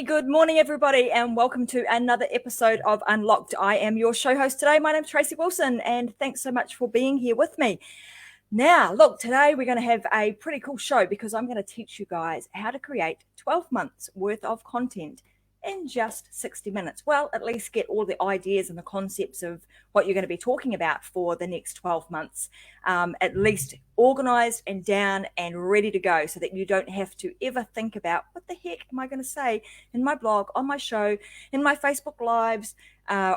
good morning, everybody, and welcome to another episode of Unlocked. I am your show host today. My name's Tracy Wilson, and thanks so much for being here with me. Now, look, today we're going to have a pretty cool show because I'm going to teach you guys how to create 12 months worth of content in just 60 minutes. Well, at least get all the ideas and the concepts of what you're going to be talking about for the next 12 months, at least organized and down and ready to go so that you don't have to ever think about what the heck am I going to say in my blog, on my show, in my Facebook lives,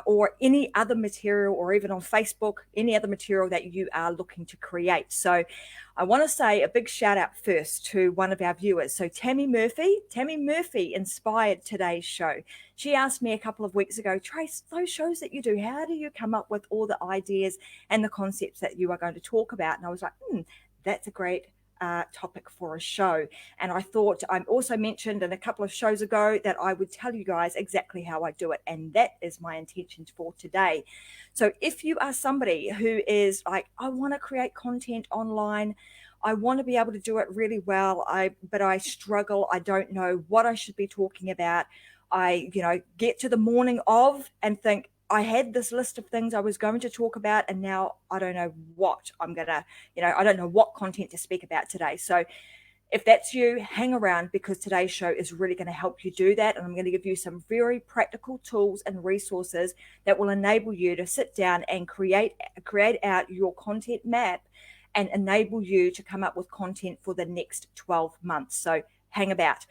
or any other material, or even on Facebook, any other material that you are looking to create. So I want to say a big shout out first to one of our viewers. So Tammy Murphy inspired today's show. She asked me a couple of weeks ago, Trace, those shows that you do, how do you come up with all the ideas and the concepts that you are going to talk about? And I was like, that's a great topic for a show. And I thought, I also mentioned in a couple of shows ago that I would tell you guys exactly how I do it. And that is my intention for today. So if you are somebody who is like, I want to create content online, I want to be able to do it really well, but I struggle, I don't know what I should be talking about. I, get to the morning of and think, I had this list of things I was going to talk about, and now I don't know what I'm going to, I don't know what content to speak about today. So if that's you, hang around because today's show is really going to help you do that. And I'm going to give you some very practical tools and resources that will enable you to sit down and create out your content map and enable you to come up with content for the next 12 months. So hang about.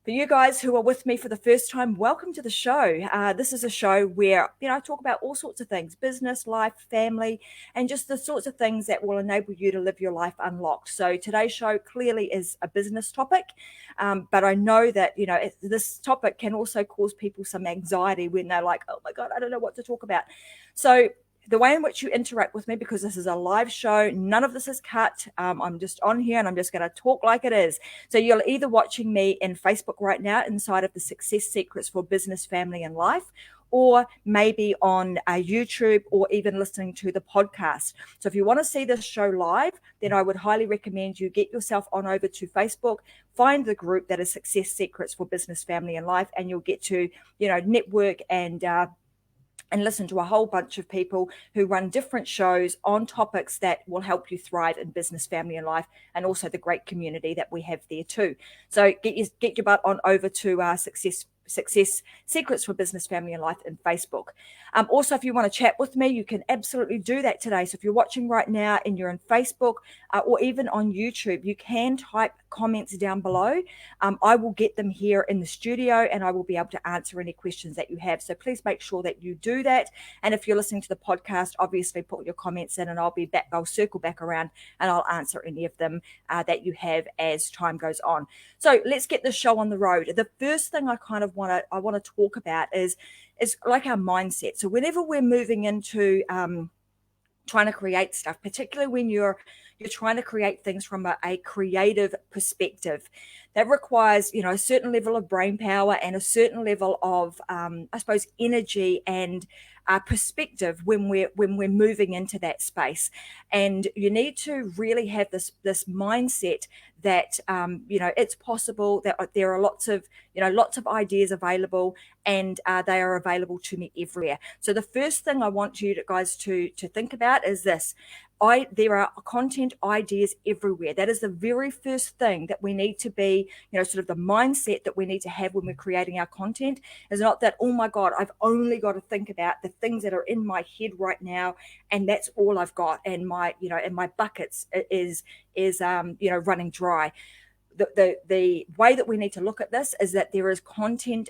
For you guys who are with me for the first time, welcome to the show. This is a show where, I talk about all sorts of things, business, life, family, and just the sorts of things that will enable you to live your life unlocked. So today's show clearly is a business topic, but I know that, this topic can also cause people some anxiety when they're like, oh my God, I don't know what to talk about. So the way in which you interact with me, because this is a live show, none of this is cut. I'm just on here and I'm just going to talk like it is. So you're either watching me in Facebook right now inside of the Success Secrets for Business, Family and Life, or maybe on YouTube, or even listening to the podcast. So if you want to see this show live, then I would highly recommend you get yourself on over to Facebook, find the group that is Success Secrets for Business, Family and Life, and you'll get to, network and listen to a whole bunch of people who run different shows on topics that will help you thrive in business, family, and life, and also the great community that we have there too. So get your butt on over to Success Secrets for Business, Family and Life in Facebook. Also, if you want to chat with me, you can absolutely do that today. So if you're watching right now and you're in Facebook or even on YouTube, you can type comments down below. I will get them here in the studio and I will be able to answer any questions that you have. So please make sure that you do that. And if you're listening to the podcast, obviously put your comments in and I'll circle back around and I'll answer any of them that you have as time goes on. So let's get the show on the road. The first thing I want to talk about is like our mindset. So whenever we're moving into trying to create stuff, particularly when you're trying to create things from a creative perspective, that requires, a certain level of brain power and a certain level of, energy and perspective when we're moving into that space. And you need to really have this mindset that it's possible, that there are lots of ideas available, and they are available to me everywhere. So the first thing I want you guys to think about is this. There are content ideas everywhere. That is the very first thing that we need to be, sort of the mindset that we need to have when we're creating our content is not that, oh my God, I've only got to think about the things that are in my head right now, and that's all I've got, and my buckets is running dry. The way that we need to look at this is that there is content,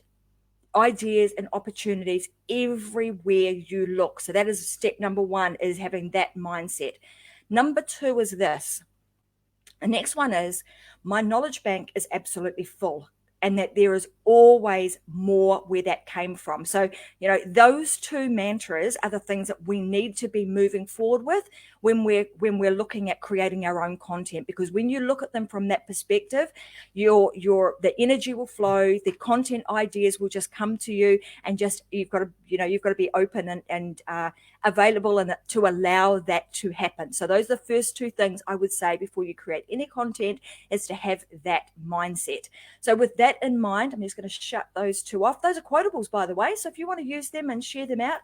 ideas and opportunities everywhere you look. So that is step number one, is having that mindset. Number two is this. The next one is my knowledge bank is absolutely full, and that there is always more where that came from. So, those two mantras are the things that we need to be moving forward with when we're looking at creating our own content, because when you look at them from that perspective, the energy will flow, the content ideas will just come to you, and just you've got to be open and available and to allow that to happen. So those are the first two things I would say before you create any content, is to have that mindset. So with that that in mind, I'm just going to shut those two off. Those are quotables, by the way. So if you want to use them and share them out,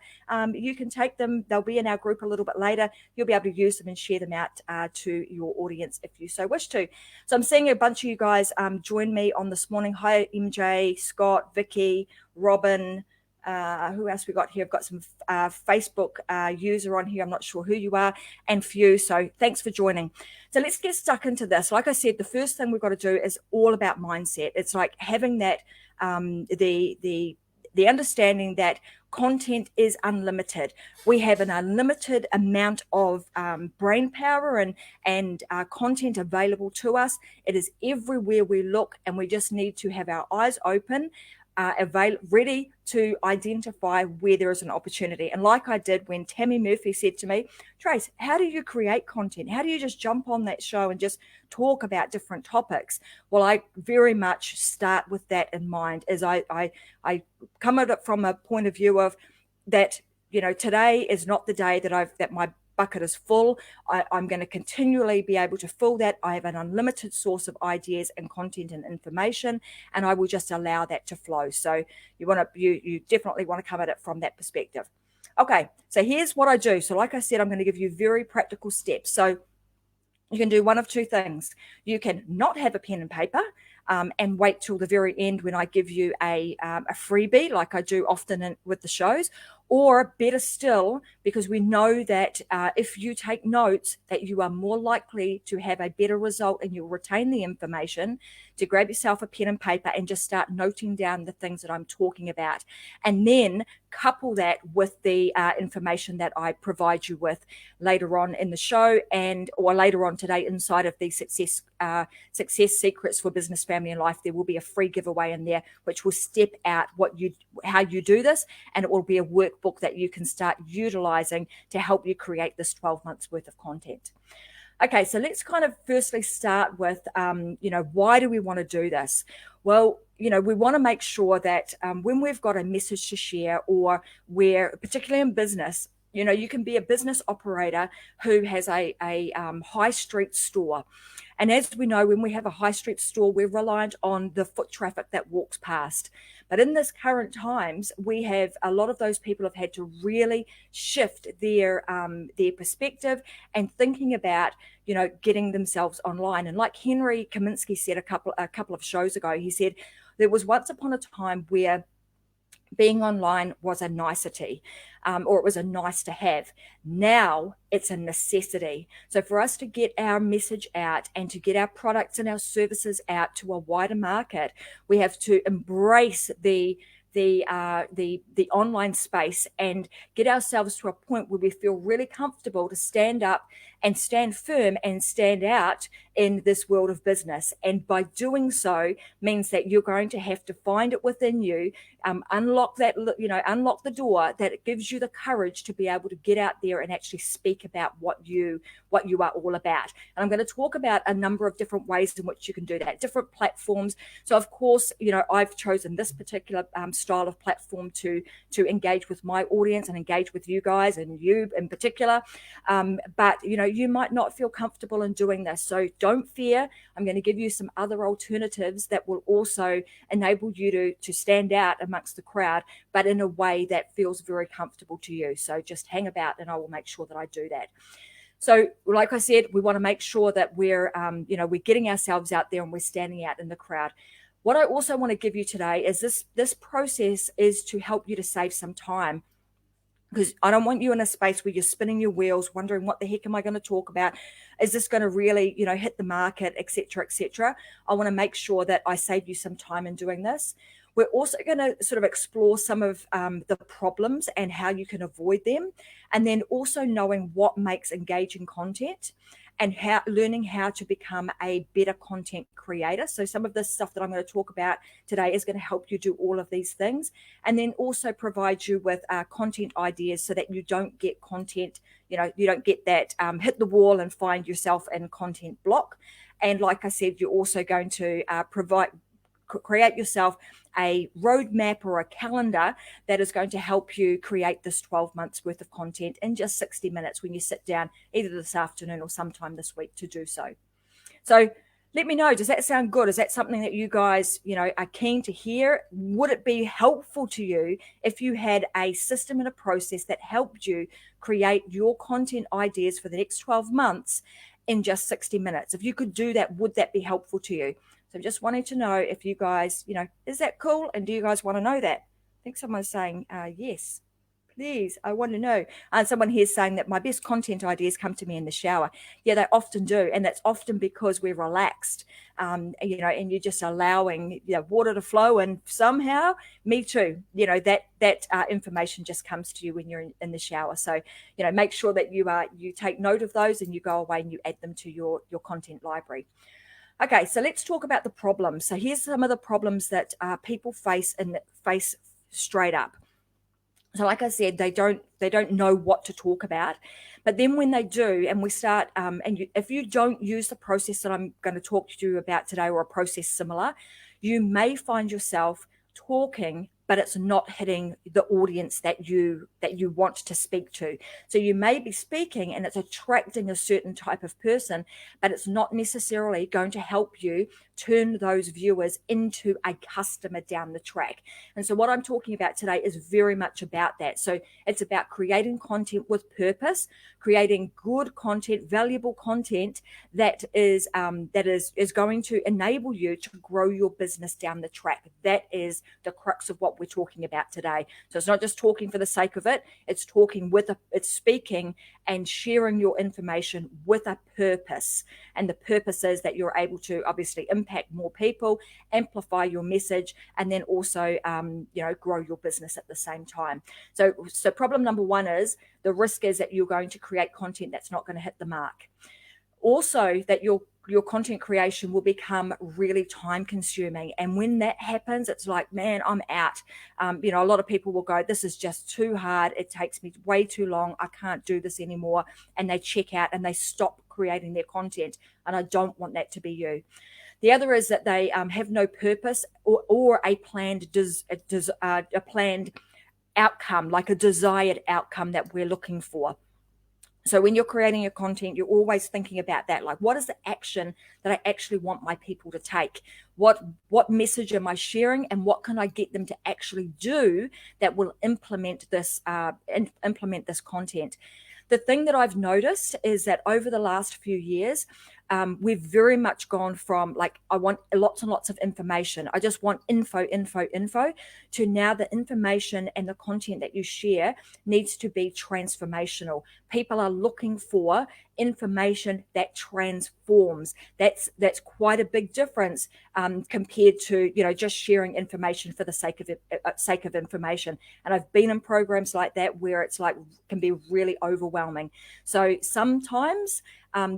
you can take them. They'll be in our group a little bit later. You'll be able to use them and share them out to your audience if you so wish to. So I'm seeing a bunch of you guys join me on this morning. Hi, MJ, Scott, Vicky, Robin. Who else we got here? I've got some Facebook user on here. I'm not sure who you are, and few. So thanks for joining. So let's get stuck into this. Like I said, the first thing we've got to do is all about mindset. It's like having that the understanding that content is unlimited. We have an unlimited amount of brain power and content available to us. It is everywhere we look, and we just need to have our eyes open, ready to identify where there is an opportunity. And like I did when Tammy Murphy said to me, Trace, how do you create content? How do you just jump on that show and just talk about different topics? Well, I very much start with that in mind, as I come at it from a point of view of that, today is not the day that my bucket is full. I'm going to continually be able to fill that. I have an unlimited source of ideas and content and information, and I will just allow that to flow. So you definitely want to come at it from that perspective. Okay, so here's what I do. So like I said, I'm going to give you very practical steps. So you can do one of two things. You can not have a pen and paper and wait till the very end when I give you a freebie, like I do often with the shows. Or better still, because we know that if you take notes, that you are more likely to have a better result and you'll retain the information, to grab yourself a pen and paper and just start noting down the things that I'm talking about. And then couple that with the information that I provide you with later on in the show or later on today inside of the success secrets for business, family and life. There will be a free giveaway in there which will step out how you do this, and it will be a workbook that you can start utilizing to help you create this 12 months worth of content. Okay, so let's kind of firstly start with, why do we want to do this? Well, we want to make sure that when we've got a message to share, or where, particularly in business, you can be a business operator who has a high street store. And as we know, when we have a high street store, we're reliant on the foot traffic that walks past. But in this current times, we have a lot of those people have had to really shift their perspective and thinking about, getting themselves online. And like Henry Kaminsky said a couple of shows ago, he said there was once upon a time where being online was a nicety, or it was a nice to have. Now it's a necessity. So for us to get our message out and to get our products and our services out to a wider market, we have to embrace the online space and get ourselves to a point where we feel really comfortable to stand up and stand firm and stand out in this world of business. And by doing so means that you're going to have to find it within you, unlock the door that gives you the courage to be able to get out there and actually speak about what you are all about. And I'm going to talk about a number of different ways in which you can do that, different platforms. So of course, I've chosen this particular style of platform to engage with my audience and engage with you guys and you in particular. But you might not feel comfortable in doing this. So don't fear. I'm going to give you some other alternatives that will also enable you to stand out amongst the crowd, but in a way that feels very comfortable to you. So just hang about and I will make sure that I do that. So like I said, we want to make sure that we're getting ourselves out there and we're standing out in the crowd. What I also want to give you today is this process is to help you to save some time, because I don't want you in a space where you're spinning your wheels, wondering what the heck am I going to talk about? Is this going to really, hit the market, et cetera, et cetera? I want to make sure that I save you some time in doing this. We're also going to sort of explore some of the problems and how you can avoid them. And then also knowing what makes engaging content and learning how to become a better content creator. So some of this stuff that I'm going to talk about today is going to help you do all of these things, and then also provide you with content ideas so that you don't get content, you don't get that hit the wall and find yourself in content block. And like I said, you're also going to create yourself a roadmap or a calendar that is going to help you create this 12 months worth of content in just 60 minutes when you sit down either this afternoon or sometime this week to do so. So Let me know. Does that sound good? Is that something that you guys, are keen to hear? Would it be helpful to you if you had a system and a process that helped you create your content ideas for the next 12 months in just 60 minutes? If you could do that, would that be helpful to you? So just wanting to know if you guys, is that cool? And do you guys want to know that? I think someone's saying yes. Please, I want to know. And someone here is saying that my best content ideas come to me in the shower. Yeah, they often do. And that's often because we're relaxed, and you're just allowing water to flow. And somehow, me too, that information just comes to you when you're in the shower. So, make sure that you take note of those and you go away and you add them to your content library. Okay, so let's talk about the problems. So here's some of the problems that people face straight up. So like I said, they don't know what to talk about. But then when they do, and we start, if you don't use the process that I'm going to talk to you about today, or a process similar, you may find yourself talking, but it's not hitting the audience that you want to speak to. So you may be speaking and it's attracting a certain type of person, but it's not necessarily going to help you turn those viewers into a customer down the track. And so what I'm talking about today is very much about that. So it's about creating content with purpose, creating good content, valuable content that is going to enable you to grow your business down the track. That is the crux of what we're talking about today. So it's not just talking for the sake of it. It's it's speaking and sharing your information with a purpose. And the purpose is that you're able to obviously impact more people, amplify your message, and then also, grow your business at the same time. So problem number one is the risk is that you're going to create content that's not going to hit the mark. Also, that your content creation will become really time consuming. And when that happens, it's like, man, I'm out. A lot of people will go, this is just too hard. It takes me way too long. I can't do this anymore. And they check out and they stop creating their content. And I don't want that to be you. The other is that they have no purpose or a planned outcome, like a desired outcome that we're looking for. So when you're creating your content, you're always thinking about that. Like, what is the action that I actually want my people to take? What message am I sharing, and what can I get them to actually do that will implement this content? The thing that I've noticed is that over the last few years, we've very much gone from like, I want lots and lots of information. I just want info, to now the information and the content that you share needs to be transformational. People are looking for information that transforms. That's quite a big difference compared to just sharing information for the sake of information. And I've been in programs like that where it's like can be really overwhelming. So sometimes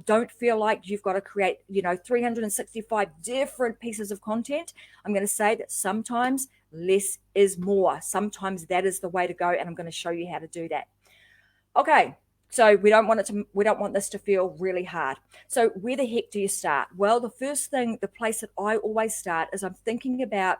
don't feel like you've got to create 365 different pieces of content. I'm going to say that sometimes less is more. Sometimes that is the way to go, and I'm going to show you how to do that. Okay. So we don't want this to feel really hard. So where the heck do you start? Well, the place that I always start is I'm thinking about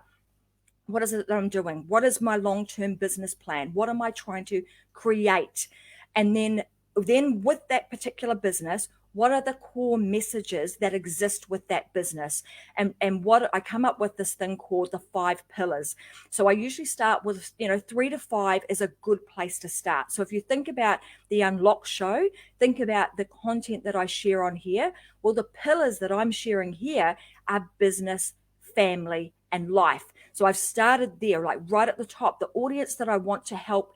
what is it that I'm doing? What is my long-term business plan? What am I trying to create? And then with that particular business, what are the core messages that exist with that business? And what I come up with this thing called the 5 pillars. So I usually start with, 3 to 5 is a good place to start. So if you think about the Unlock show, think about the content that I share on here. Well, the pillars that I'm sharing here are business, family, and life. So I've started there, like right at the top. The audience that I want to help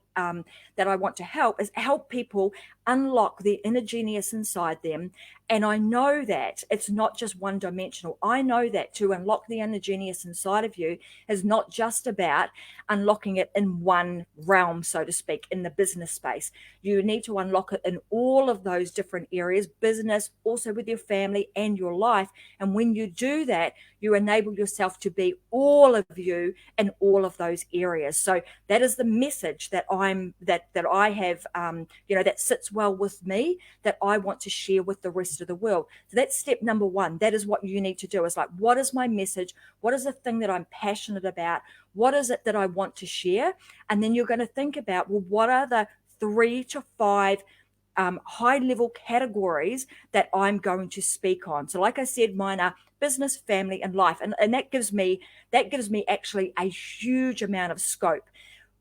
is help people unlock the inner genius inside them. And I know that it's not just one dimensional. I know that to unlock the inner genius inside of you is not just about unlocking it in one realm, so to speak, in the business space. You need to unlock it in all of those different areas, business, also with your family and your life. And when you do that, you enable yourself to be all of you in all of those areas. So that is the message that I have, that sits well with me, that I want to share with the rest of the world. So that's step number one. That is what you need to do. Is like, what is my message? What is the thing that I'm passionate about? What is it that I want to share? And then you're going to think about, well, what are the 3 to 5 high level categories that I'm going to speak on? So like I said, mine are business, family, and life. And that gives me actually a huge amount of scope.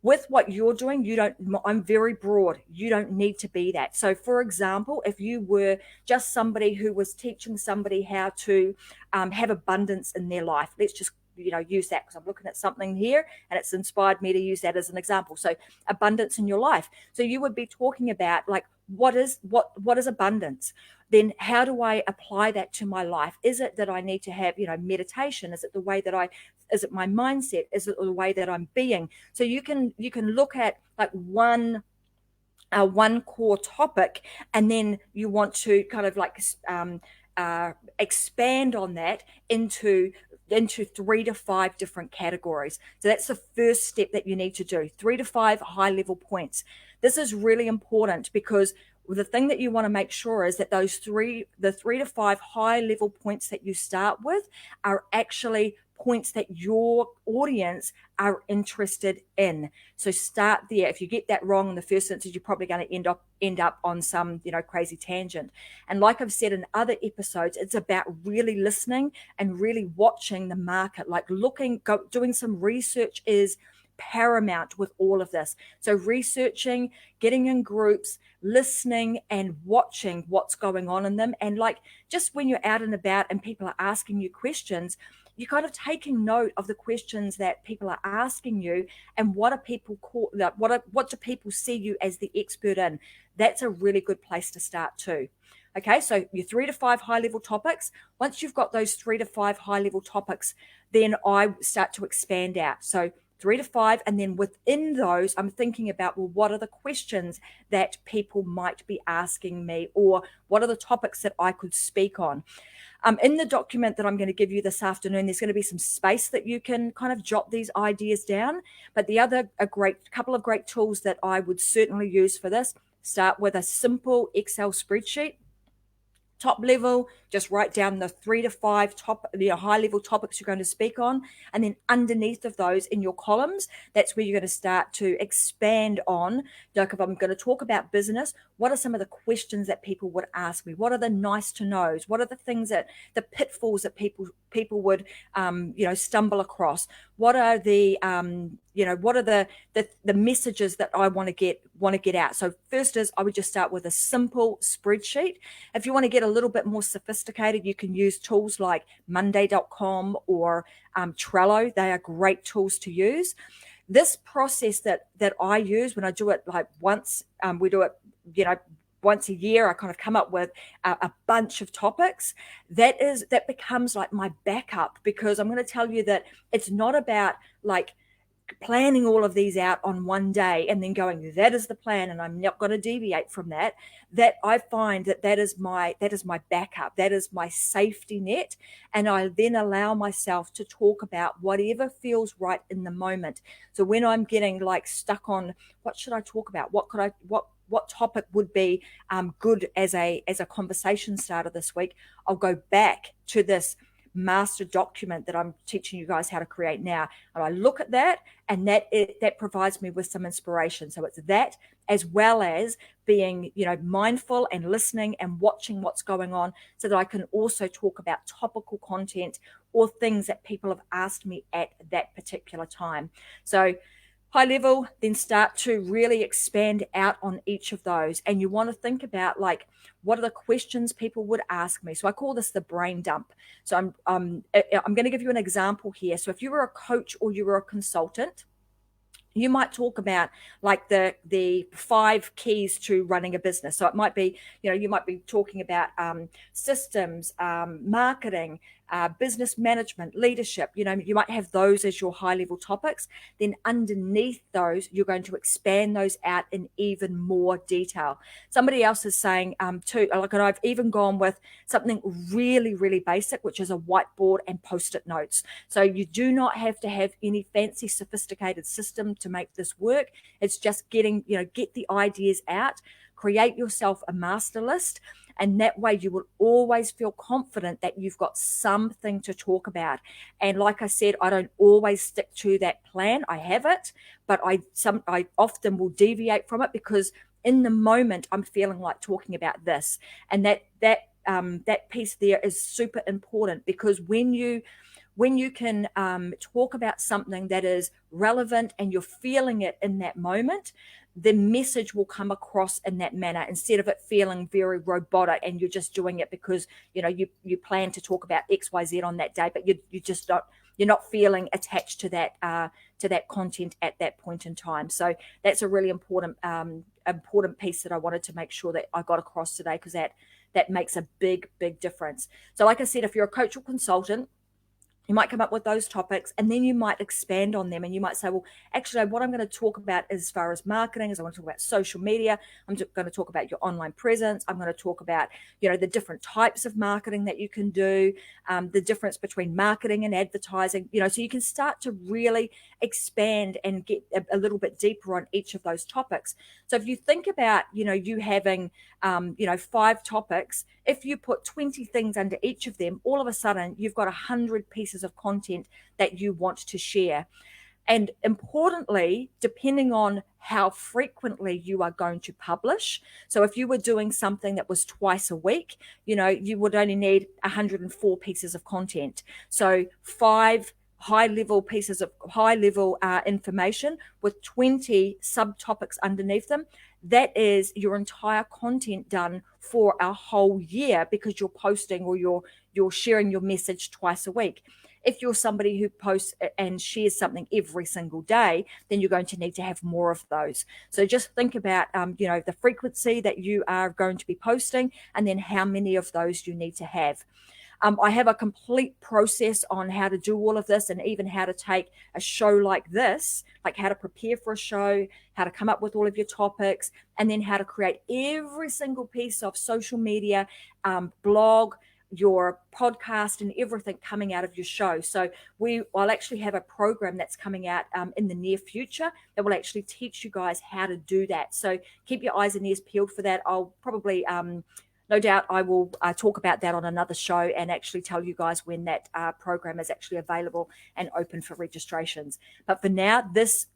With what you're doing, I'm very broad. You don't need to be that. So for example, if you were just somebody who was teaching somebody how to have abundance in their life, let's just use that, because I'm looking at something here and it's inspired me to use that as an example. So abundance in your life. So you would be talking about, like, what is abundance? Then how do I apply that to my life? Is it that I need to have, meditation? Is it the way that is it my mindset? Is it the way that I'm being? So you can look at like one core topic, and then you want to kind of like expand on that into 3 to 5 different categories. So that's the first step that you need to do, 3 to 5 high level points. This is really important, because the thing that you want to make sure is that the 3 to 5 high level points that you start with are actually points that your audience are interested in. So start there. If you get that wrong in the first instance, you're probably going to end up on some crazy tangent. And like I've said in other episodes, it's about really listening and really watching the market, like doing some research is paramount with all of this. So researching, getting in groups, listening and watching what's going on in them. And like, just when you're out and about and people are asking you questions, you're kind of taking note of the questions that people are asking you, and what do people see you as the expert in. That's a really good place to start too. Okay, so your 3 to 5 high level topics. Once you've got those 3 to 5 high level topics, then I start to expand out. So 3 to 5, and then within those, I'm thinking about, well, what are the questions that people might be asking me, or what are the topics that I could speak on? In the document that I'm going to give you this afternoon, there's going to be some space that you can kind of jot these ideas down. But the other couple of great tools that I would certainly use for this, start with a simple Excel spreadsheet. Top level, just write down the 3 to 5 high level topics you're going to speak on. And then underneath of those in your columns, that's where you're going to start to expand on. Like, if I'm going to talk about business, what are some of the questions that people would ask me? What are the nice to knows? What are the things the pitfalls that people would, stumble across? What are the messages that I want to get out? So first is, I would just start with a simple spreadsheet. If you want to get a little bit more sophisticated, you can use tools like Monday.com or Trello. They are great tools to use. This process that I use, when I do it like once, we do it, once a year, I kind of come up with a bunch of topics. That becomes like my backup, because I'm going to tell you that it's not about like planning all of these out on one day and then going, that is the plan and I'm not going to deviate from that. That I find that is my backup, that is my safety net, and I then allow myself to talk about whatever feels right in the moment. So when I'm getting like stuck on what should I talk about, what topic would be good as a conversation starter this week, I'll go back to this master document that I'm teaching you guys how to create now, and I look at that, and that provides me with some inspiration. So it's that, as well as being mindful and listening and watching what's going on, so that I can also talk about topical content or things that people have asked me at that particular time. So high level, then start to really expand out on each of those. And you want to think about, like, what are the questions people would ask me? So I call this the brain dump. So I'm going to give you an example here. So if you were a coach or you were a consultant, you might talk about like the 5 keys to running a business. So it might be, you might be talking about systems, marketing, business management, leadership. You might have those as your high level topics. Then underneath those, you're going to expand those out in even more detail. Somebody else is saying too, like, and I've even gone with something really, really basic, which is a whiteboard and post-it notes. So you do not have to have any fancy, sophisticated system to make this work. It's just get the ideas out, create yourself a master list, and that way you will always feel confident that you've got something to talk about. And like I said, I don't always stick to that plan. I have it, but I often will deviate from it, because in the moment I'm feeling like talking about this, and that that piece there is super important, because when you can talk about something that is relevant and you're feeling it in that moment, the message will come across in that manner, instead of it feeling very robotic and you're just doing it because you plan to talk about XYZ on that day, but you just don't, you're not feeling attached to that content at that point in time. So that's a really important piece that I wanted to make sure that I got across today, because that makes a big difference. So like I said, if you're a coach or consultant, you might come up with those topics, and then you might expand on them, and you might say, well, actually, what I'm going to talk about as far as marketing is I want to talk about social media. I'm going to talk about your online presence. I'm going to talk about, the different types of marketing that you can do, the difference between marketing and advertising, so you can start to really expand and get a little bit deeper on each of those topics. So if you think about, you having, 5 topics, if you put 20 things under each of them, all of a sudden you've got 100 pieces of content that you want to share. And importantly, depending on how frequently you are going to publish. So if you were doing something that was twice a week, you would only need 104 pieces of content. So 5 high-level pieces of high-level information with 20 subtopics underneath them. That is your entire content done for a whole year, because you're posting or you're sharing your message twice a week. If you're somebody who posts and shares something every single day, then you're going to need to have more of those. So just think about, the frequency that you are going to be posting, and then how many of those you need to have. I have a complete process on how to do all of this, and even how to take a show like this, like how to prepare for a show, how to come up with all of your topics, and then how to create every single piece of social media, blog, your podcast, and everything coming out of your show. So I'll actually have a program that's coming out in the near future that will actually teach you guys how to do that. So keep your eyes and ears peeled for that. I'll probably no doubt I will talk about that on another show, and actually tell you guys when that program is actually available and open for registrations. But for now, this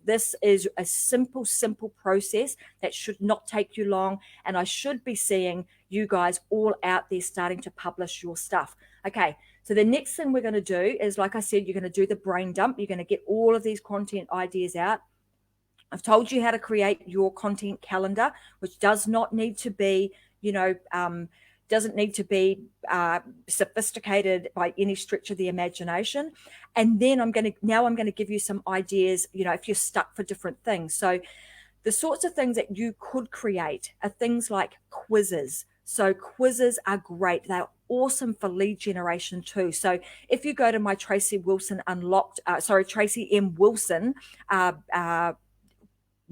is a simple process that should not take you long, and I should be seeing you guys all out there starting to publish your stuff. Okay, so the next thing we're going to do is, like I said, you're going to do the brain dump. You're going to get all of these content ideas out. I've told you how to create your content calendar, which does not need to be doesn't need to be sophisticated by any stretch of the imagination. And then I'm going to give you some ideas, if you're stuck for different things. So the sorts of things that you could create are things like quizzes. So quizzes are great. They're awesome for lead generation too. So if you go to my Tracy M. Wilson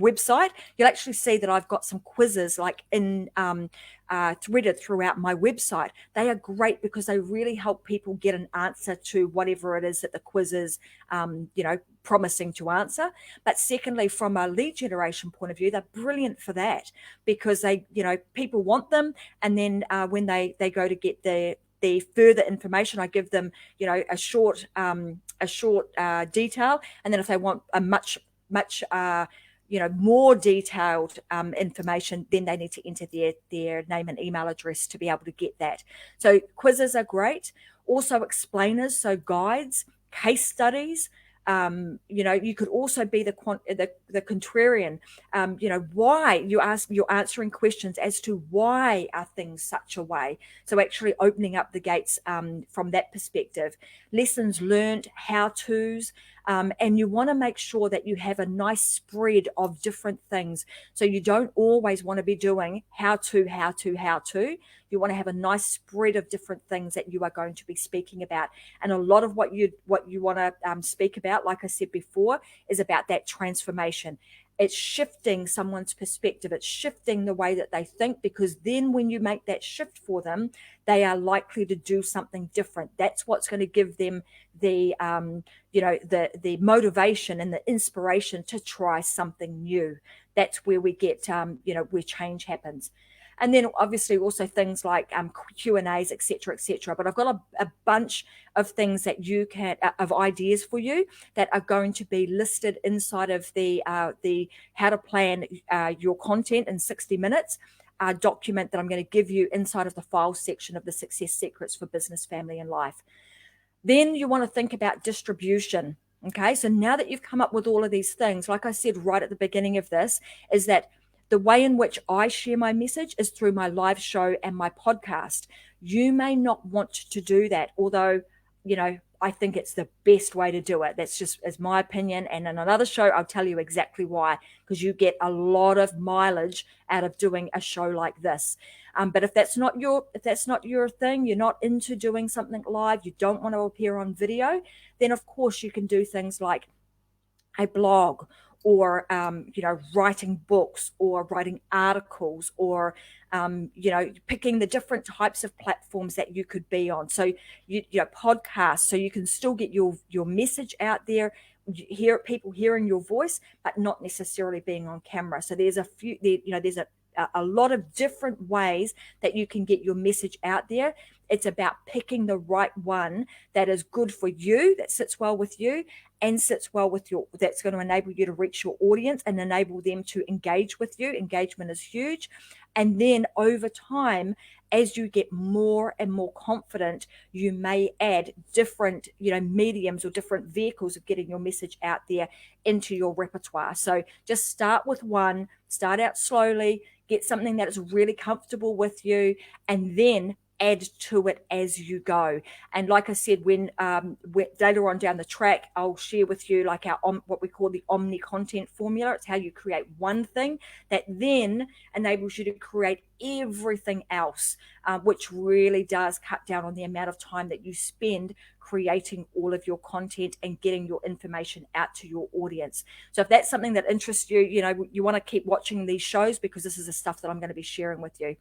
website, you'll actually see that I've got some quizzes like threaded throughout my website. They are great because they really help people get an answer to whatever it is that the quiz is, promising to answer. But secondly, from a lead generation point of view, they're brilliant for that, because they, people want them. And then when they go to get the further information, I give them, a short detail. And then if they want a much more detailed information, then they need to enter their name and email address to be able to get that. So quizzes are great. Also explainers, so guides, case studies. You could also be the contrarian. Why you're answering questions as to why are things such a way. So actually opening up the gates from that perspective. Lessons learned, how-tos. And you want to make sure that you have a nice spread of different things. So you don't always want to be doing how to. You want to have a nice spread of different things that you are going to be speaking about. And a lot of what you want to speak about, like I said before, is about that transformation. It's shifting someone's perspective. It's shifting the way that they think, because then when you make that shift for them, they are likely to do something different. That's what's going to give them the motivation and the inspiration to try something new. That's where we get, where change happens. And then obviously also things like Q&As, et cetera. But I've got a bunch of things that you can, of ideas for you that are going to be listed inside of the how to plan your content in 60 minutes. document that I'm going to give you inside of the file section of the Success Secrets for Business, Family, and Life. Then you want to think about distribution. Okay, so now that you've come up with all of these things, like I said right at the beginning of this, is that the way in which I share my message is through my live show and my podcast. You may not want to do that, although, I think it's the best way to do it. That's just as my opinion. And in another show, I'll tell you exactly why, because you get a lot of mileage out of doing a show like this. But if that's not your thing, you're not into doing something live, you don't want to appear on video, then of course you can do things like a blog, or writing books, or writing articles, or picking the different types of platforms that you could be on. So podcasts, so you can still get your message out there, hear people hearing your voice, but not necessarily being on camera. So there's a lot of different ways that you can get your message out there. It's about picking the right one that is good for you, that sits well with you, and sits well with that's going to enable you to reach your audience and enable them to engage with you. Engagement is huge. And then over time, as you get more and more confident, you may add different, mediums or different vehicles of getting your message out there into your repertoire. So just start with one, start out slowly, get something that is really comfortable with you, and then add to it as you go. And like I said, when later on down the track, I'll share with you like what we call the omni content formula. It's how you create one thing that then enables you to create everything else, which really does cut down on the amount of time that you spend creating all of your content and getting your information out to your audience. So if that's something that interests you, you want to keep watching these shows, because this is the stuff that I'm going to be sharing with you.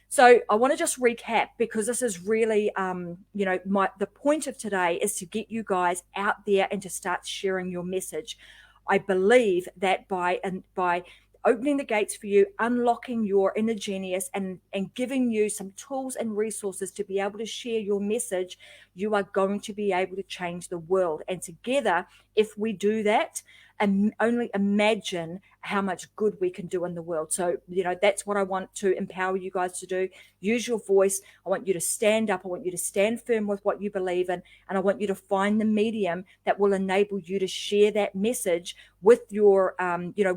So I want to just recap, because this is really, the point of today is to get you guys out there and to start sharing your message. I believe that by opening the gates for you, unlocking your inner genius, and giving you some tools and resources to be able to share your message, you are going to be able to change the world. And together, if we do that, and only imagine how much good we can do in the world. So, that's what I want to empower you guys to do. Use your voice. I want you to stand up. I want you to stand firm with what you believe in. And I want you to find the medium that will enable you to share that message with your,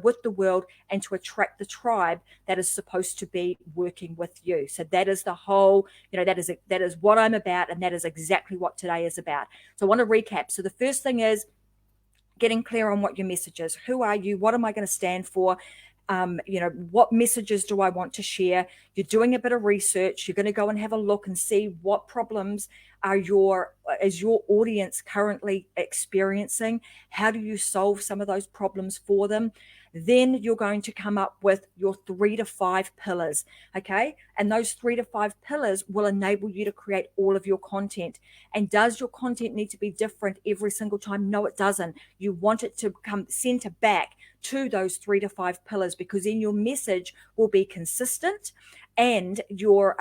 with the world, and to attract the tribe that is supposed to be working with you. So that is the whole, that is what I'm about. And that is exactly what today is about. So I want to recap. So the first thing is getting clear on what your message is. Who are you? What am I going to stand for? What messages do I want to share? You're doing a bit of research. You're going to go and have a look and see what problems is your audience currently experiencing. How do you solve some of those problems for them? Then you're going to come up with your 3 to 5 pillars, okay? And those 3 to 5 pillars will enable you to create all of your content. And does your content need to be different every single time? No, it doesn't. You want it to come center back to those 3 to 5 pillars, because then your message will be consistent, and your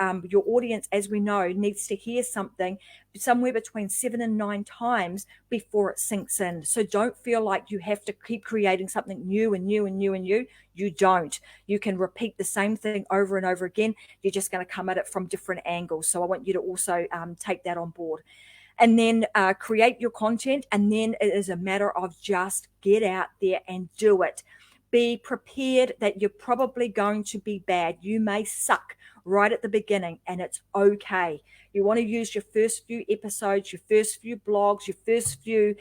audience, as we know, needs to hear something somewhere between 7 and 9 times before it sinks in. So don't feel like you have to keep creating something new and new and new and new. You don't. You can repeat the same thing over and over again. You're just going to come at it from different angles. So I want you to also take that on board. And then create your content. And then it is a matter of just get out there and do it. Be prepared that you're probably going to be bad. You may suck right at the beginning, and it's okay. You want to use your first few episodes, your first few blogs, your first few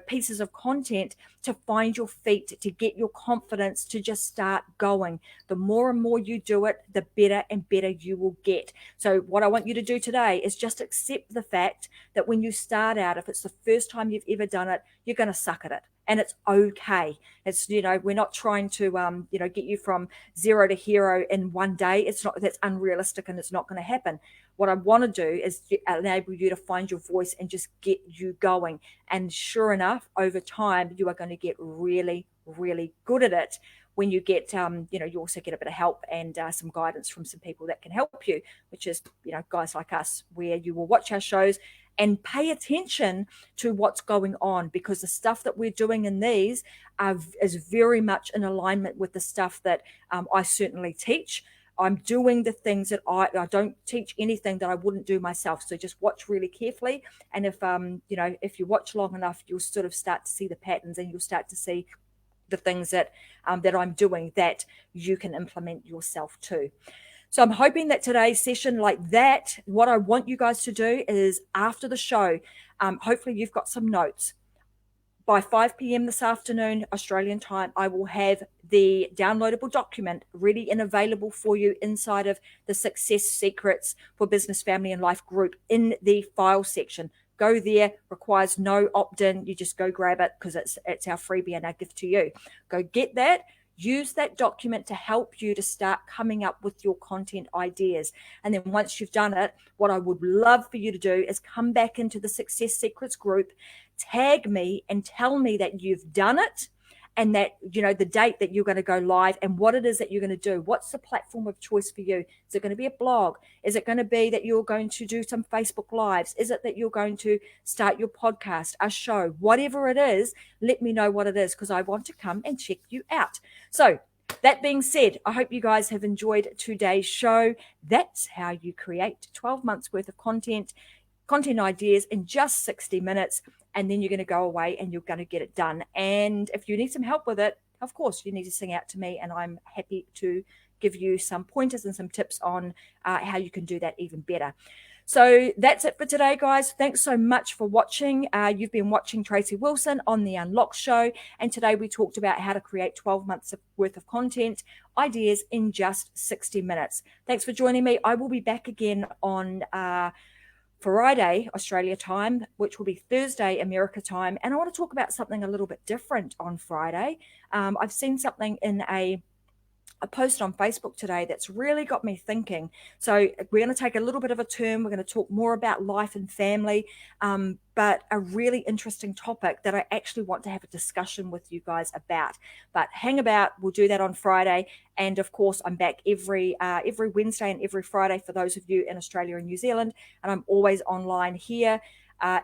pieces of content to find your feet, to get your confidence, to just start going. The more and more you do it, the better and better you will get. So what I want you to do today is just accept the fact that when you start out, if it's the first time you've ever done it, you're going to suck at it. And it's okay. It's, we're not trying to, get you from 0 to hero in one day. That's unrealistic, and it's not going to happen. What I want to do is enable you to find your voice and just get you going. And sure enough, over time, you are going to get really, really good at it. When you get, you also get a bit of help and some guidance from some people that can help you, which is, guys like us, where you will watch our shows and pay attention to what's going on, because the stuff that we're doing in these is very much in alignment with the stuff that I certainly teach. I'm doing the things that I don't teach anything that I wouldn't do myself. So just watch really carefully. And if you watch long enough, you'll sort of start to see the patterns, and you'll start to see the things that I'm doing that you can implement yourself too. So I'm hoping that today's session, like that, what I want you guys to do is after the show, hopefully you've got some notes. By 5 p.m. this afternoon, Australian time, I will have the downloadable document ready and available for you inside of the Success Secrets for Business, Family and Life group in the file section. Go there, requires no opt-in. You just go grab it because it's our freebie and our gift to you. Go get that. Use that document to help you to start coming up with your content ideas. And then once you've done it, what I would love for you to do is come back into the Success Secrets group, tag me and tell me that you've done it, and that, the date that you're going to go live and what it is that you're going to do. What's the platform of choice for you? Is it going to be a blog? Is it going to be that you're going to do some Facebook Lives? Is it that you're going to start your podcast, a show? Whatever it is, let me know what it is, because I want to come and check you out. So that being said, I hope you guys have enjoyed today's show. That's how you create 12 months worth of content ideas in just 60 minutes. And then you're going to go away and you're going to get it done. And if you need some help with it, of course, you need to sing out to me, and I'm happy to give you some pointers and some tips on how you can do that even better. So that's it for today, guys. Thanks so much for watching. You've been watching Tracy Wilson on The Unlock Show. And today we talked about how to create 12 months worth of content ideas in just 60 minutes. Thanks for joining me. I will be back again on Friday, Australia time, which will be Thursday, America time. And I want to talk about something a little bit different on Friday. I've seen something in a post on Facebook today that's really got me thinking. So we're going to take a little bit of a turn. We're going to talk more about life and family, but a really interesting topic that I actually want to have a discussion with you guys about. But hang about. We'll do that on Friday. And of course, I'm back every Wednesday and every Friday for those of you in Australia and New Zealand. And I'm always online here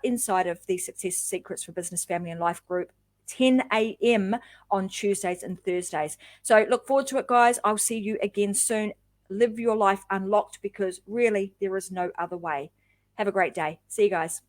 inside of the Success Secrets for Business, Family and Life group, 10 a.m. on Tuesdays and Thursdays. So look forward to it, guys. I'll see you again soon. Live your life unlocked, because really there is no other way. Have a great day. See you guys.